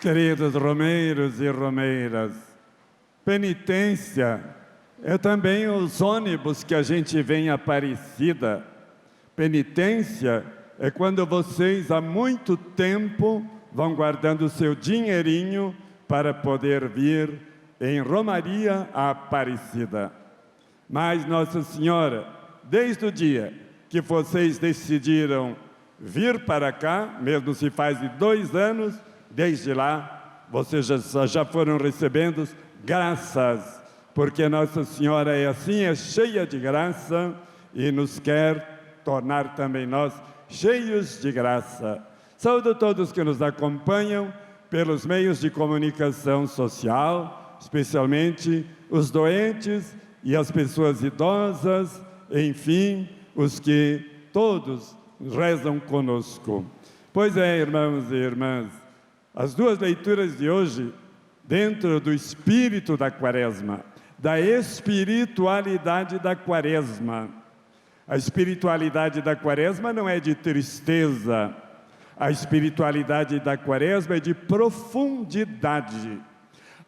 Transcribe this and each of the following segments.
Queridos romeiros e romeiras, penitência é também os ônibus que a gente vê em Aparecida. Penitência é quando vocês há muito tempo vão guardando o seu dinheirinho para poder vir em Romaria a Aparecida. Mas Nossa Senhora, desde o dia que vocês decidiram vir para cá, mesmo se faz 2 anos, desde lá, vocês já foram recebendo graças, porque Nossa Senhora é assim, é cheia de graça e nos quer tornar também nós cheios de graça. Saúdo todos que nos acompanham pelos meios de comunicação social, especialmente os doentes e as pessoas idosas, enfim, os que todos rezam conosco. Pois é, irmãos e irmãs, as 2 leituras de hoje, dentro do espírito da Quaresma, da espiritualidade da Quaresma. A espiritualidade da Quaresma não é de tristeza, a espiritualidade da Quaresma é de profundidade.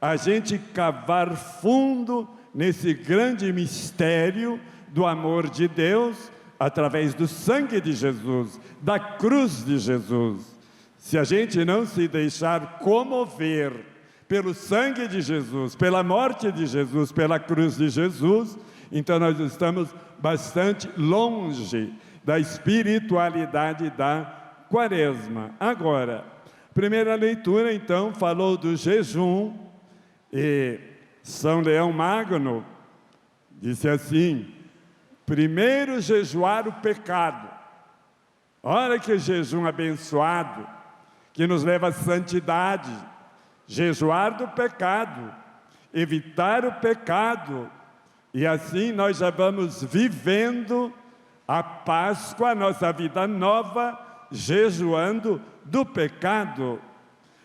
A gente cavar fundo nesse grande mistério do amor de Deus, através do sangue de Jesus, da cruz de Jesus. Se a gente não se deixar comover pelo sangue de Jesus, pela morte de Jesus, pela cruz de Jesus, então nós estamos bastante longe da espiritualidade da Quaresma. Agora, primeira leitura, então, falou do jejum, e São Leão Magno disse assim: primeiro jejuar o pecado. Olha que jejum abençoado, que nos leva à santidade. Jejuar do pecado, evitar o pecado, e assim nós já vamos vivendo a Páscoa, a nossa vida nova, jejuando do pecado.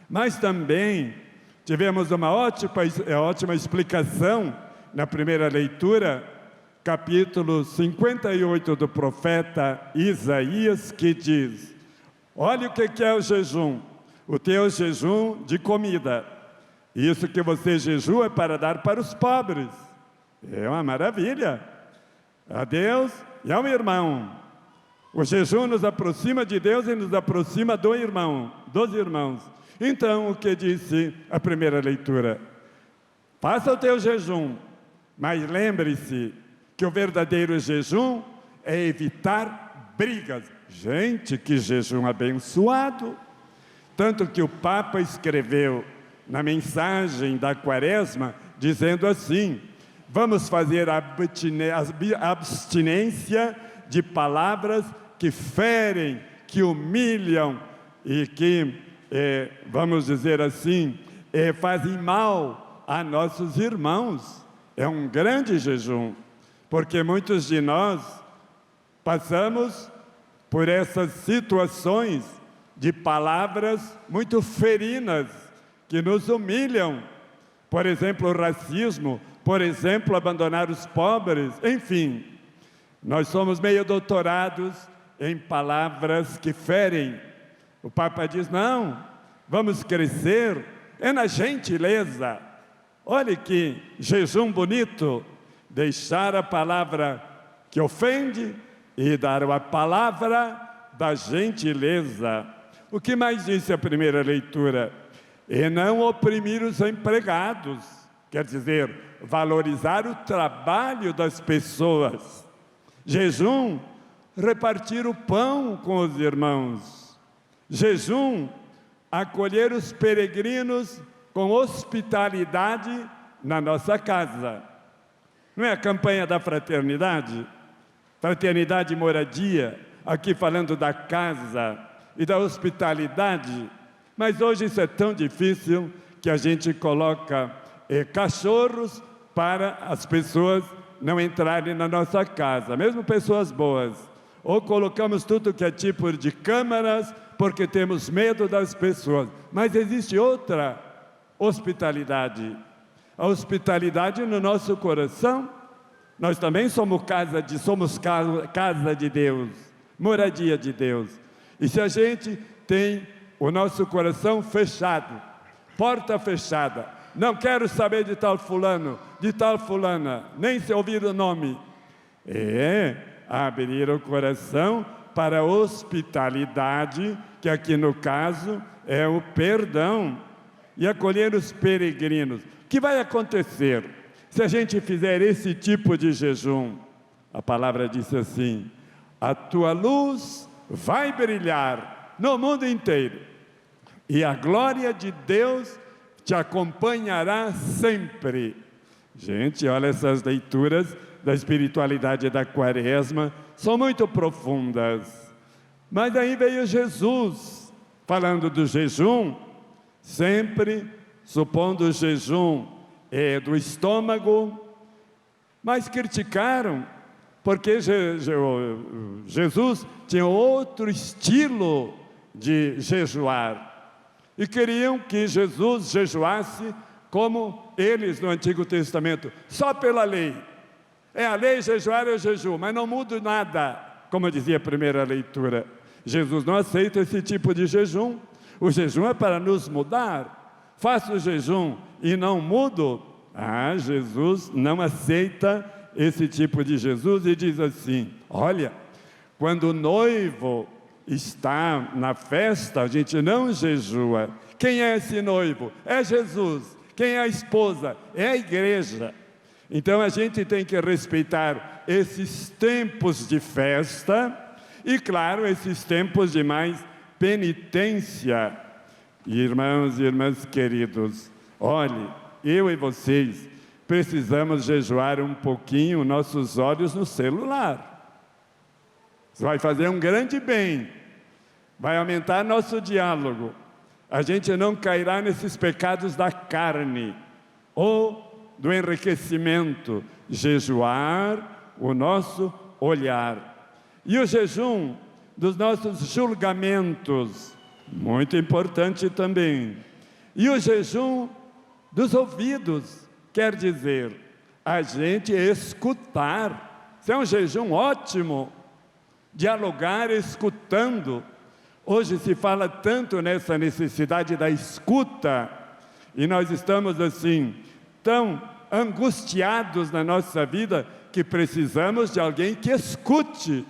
Mas também tivemos uma ótima explicação na primeira leitura, capítulo 58 do profeta Isaías, que diz: olha o que é o jejum. O teu jejum de comida. Isso que você jejua é para dar para os pobres. É uma maravilha. A Deus e ao irmão. O jejum nos aproxima de Deus e nos aproxima do irmão, dos irmãos. Então, o que disse a primeira leitura? Faça o teu jejum, mas lembre-se que o verdadeiro jejum é evitar brigas. Gente, que jejum abençoado! Tanto que o Papa escreveu na mensagem da Quaresma, dizendo assim: vamos fazer a abstinência de palavras que ferem, que humilham e que, vamos dizer assim, fazem mal a nossos irmãos. É um grande jejum, porque muitos de nós passamos por essas situações de palavras muito ferinas, que nos humilham. Por exemplo, o racismo, por exemplo, abandonar os pobres, enfim. Nós somos meio doutorados em palavras que ferem. O Papa diz: não, vamos crescer, é na gentileza. Olha que jejum bonito, deixar a palavra que ofende e dar a palavra da gentileza. O que mais disse a primeira leitura? E não oprimir os empregados, quer dizer, valorizar o trabalho das pessoas. Jejum, repartir o pão com os irmãos. Jejum, acolher os peregrinos com hospitalidade na nossa casa. Não é a campanha da fraternidade? Fraternidade e moradia, aqui falando da casa e da hospitalidade. Mas hoje isso é tão difícil que a gente coloca cachorros para as pessoas não entrarem na nossa casa, mesmo pessoas boas. Ou colocamos tudo que é tipo de câmaras, porque temos medo das pessoas. Mas existe outra hospitalidade, a hospitalidade no nosso coração. Nós também somos casa de Deus, moradia de Deus. E se a gente tem o nosso coração fechado porta fechada. Não quero saber de tal fulano, de tal fulana, nem se ouvir o nome. É abrir o coração para a hospitalidade, que aqui no caso é o perdão, e acolher os peregrinos. O que vai acontecer se a gente fizer esse tipo de jejum? A palavra diz assim: a tua luz vai brilhar no mundo inteiro, e a glória de Deus te acompanhará sempre. Gente, olha, essas leituras da espiritualidade da Quaresma são muito profundas. Mas aí veio Jesus, falando do jejum, sempre supondo o jejum do estômago, mas criticaram, porque Jesus tinha outro estilo de jejuar, e queriam que Jesus jejuasse como eles no Antigo Testamento, só pela lei. É a lei, jejuar é o jejum, mas não muda nada, como dizia a primeira leitura. Jesus não aceita esse tipo de jejum. O jejum é para nos mudar. Faço o jejum e não mudo. Jesus não aceita esse tipo de Jesus e diz assim: olha, quando o noivo está na festa, a gente não jejua. Quem é esse noivo? É Jesus. Quem é a esposa? É a igreja. Então a gente tem que respeitar esses tempos de festa e, claro, esses tempos de mais penitência. Irmãos e irmãs queridos, olhe, eu e vocês precisamos jejuar um pouquinho nossos olhos no celular. Isso vai fazer um grande bem, vai aumentar nosso diálogo. A gente não cairá nesses pecados da carne ou do enriquecimento. Jejuar o nosso olhar. E o jejum dos nossos julgamentos, muito importante também. E o jejum dos ouvidos, quer dizer, a gente escutar. Isso é um jejum ótimo, dialogar escutando. Hoje se fala tanto nessa necessidade da escuta, e nós estamos assim, tão angustiados na nossa vida, que precisamos de alguém que escute.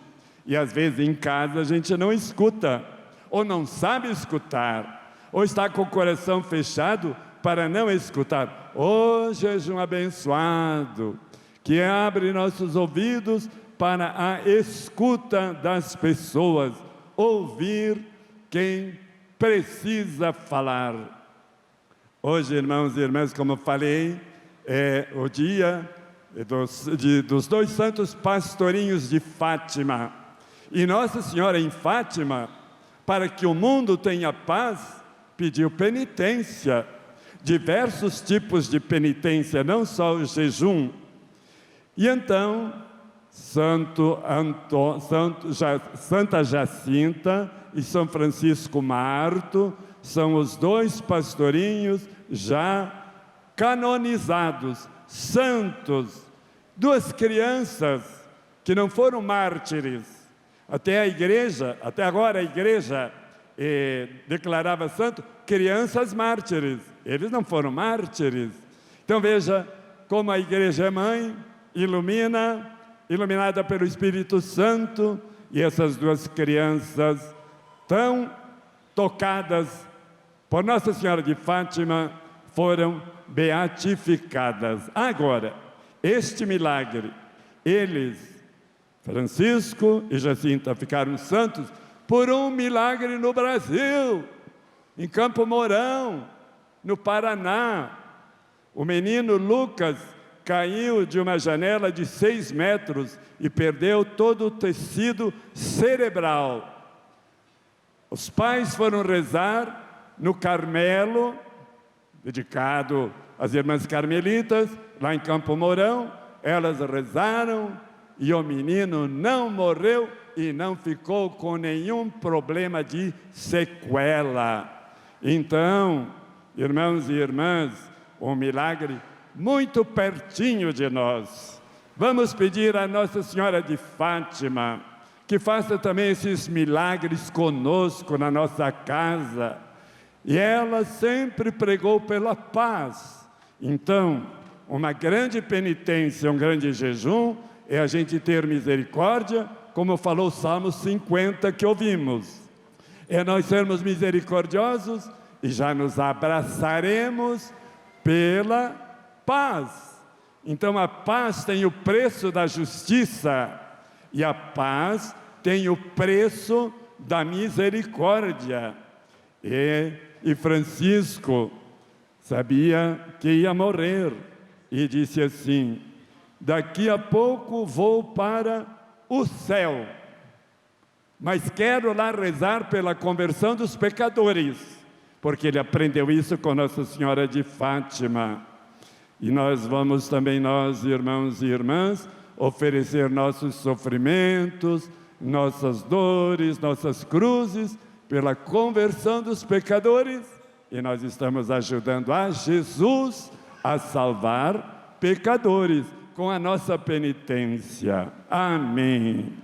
E às vezes em casa a gente não escuta, ou não sabe escutar, ou está com o coração fechado para não escutar. O jejum abençoado, que abre nossos ouvidos para a escuta das pessoas, ouvir quem precisa falar. Hoje, irmãos e irmãs, como eu falei, é o dia dos dois santos pastorinhos de Fátima. E Nossa Senhora em Fátima, para que o mundo tenha paz, pediu penitência, diversos tipos de penitência, não só o jejum. E então, Santa Jacinta e São Francisco Marto são os dois pastorinhos já canonizados, santos, duas crianças que não foram mártires. Até agora a igreja declarava santo crianças mártires. Eles não foram mártires. Então veja como a igreja é mãe, iluminada pelo Espírito Santo, e essas duas crianças tão tocadas por Nossa Senhora de Fátima foram beatificadas. Agora, este milagre, eles, Francisco e Jacinta, ficaram santos por um milagre no Brasil, em Campo Mourão, no Paraná. O menino Lucas caiu de uma janela de 6 metros e perdeu todo o tecido cerebral. Os pais foram rezar no Carmelo, dedicado às irmãs carmelitas, lá em Campo Mourão. Elas rezaram e o menino não morreu e não ficou com nenhum problema de sequela. Então, irmãos e irmãs, um milagre muito pertinho de nós. Vamos pedir a Nossa Senhora de Fátima que faça também esses milagres conosco na nossa casa. E ela sempre pregou pela paz. Então, uma grande penitência, um grande jejum, é a gente ter misericórdia, como falou o Salmo 50 que ouvimos. É nós sermos misericordiosos e já nos abraçaremos pela paz. Então a paz tem o preço da justiça e a paz tem o preço da misericórdia. E Francisco sabia que ia morrer e disse assim: daqui a pouco vou para o céu, mas quero lá rezar pela conversão dos pecadores, porque ele aprendeu isso com Nossa Senhora de Fátima. E nós vamos também, nós, irmãos e irmãs, oferecer nossos sofrimentos, nossas dores, nossas cruzes, pela conversão dos pecadores, e nós estamos ajudando a Jesus a salvar pecadores com a nossa penitência. Amém.